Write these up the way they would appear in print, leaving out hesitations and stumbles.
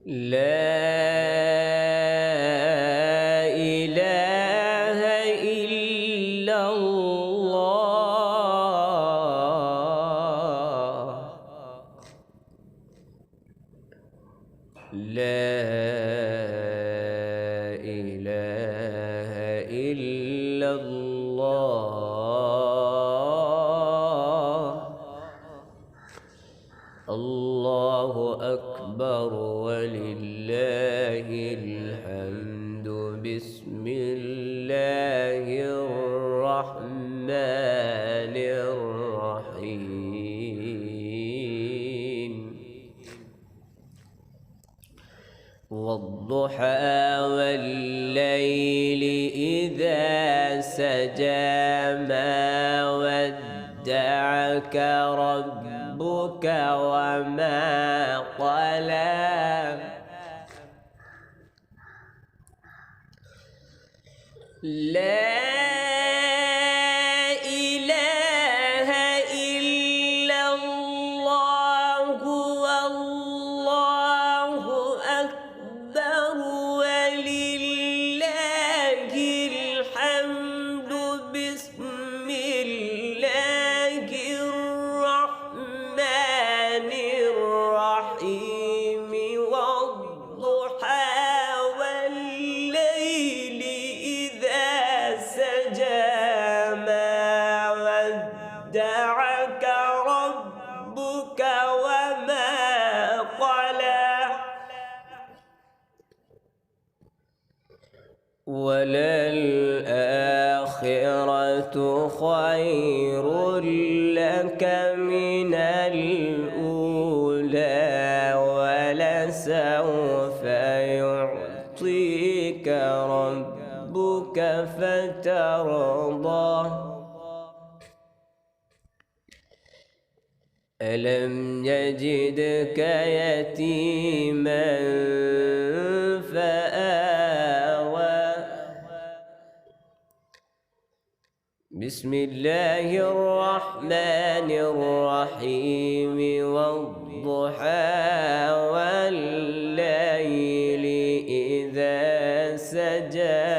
لا إله إلا الله. لا إله إلا الله. الله أكبر ولله الحمد. بسم الله الرحمن الرحيم. والضحى والليل إذا سجى ما ودعك ربك وما قلى. لا إله إلا الله. والله أكبر ولله الحمد. بسم الله الرحمن الرحيم. والضحى والليل إذا سجى ما ودعك ربك وما قلى. وللآخرة خير لك من الأولى ولسوف يعطيك ربك فترضى. ألم يجدك يتيما فآوى. بسم الله الرحمن الرحيم. والضحى والليل إذا سجى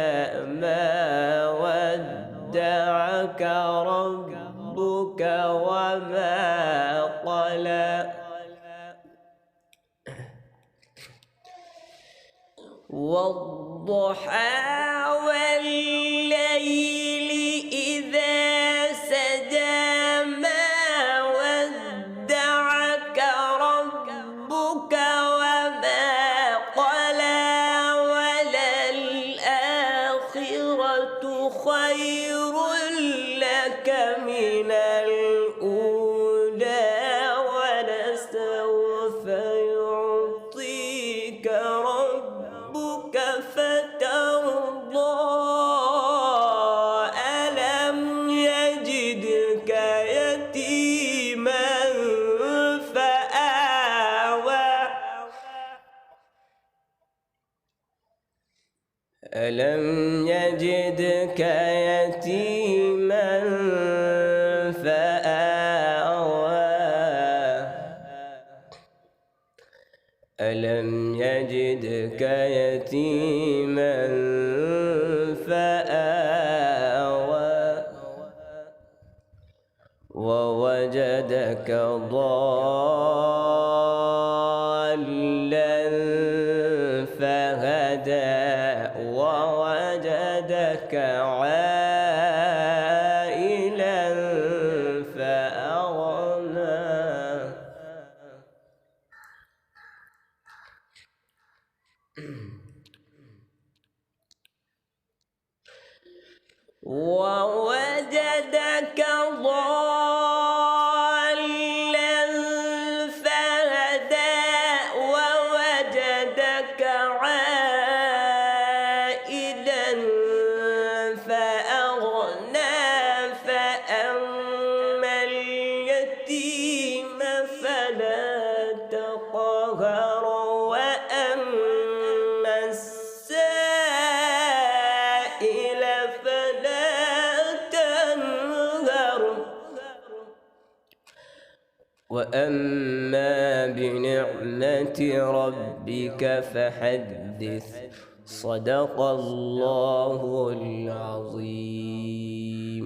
ما ودعك ربك وما قلى. والضحى والليل إذا سجى ما ودعك ربك وما قلى. وللآخرة خير لك من الأولى ولسوف يعطيك ربك فترضى. ألم يجدك يتيما فآوى. ألم يجدك يتيما فآوى. ألم يجدك يتيما فآوى. ووجدك ضالا فهدى. ووجدك عائلا فأغنى. ووجدك ضالا فهدى. ووجدك عائلا فأغنى. فأما اليتيم فلا تقهر. وأما السائل فلا تنهر. وأما بنعمة نعمة ربك فحدث. صدق الله العظيم.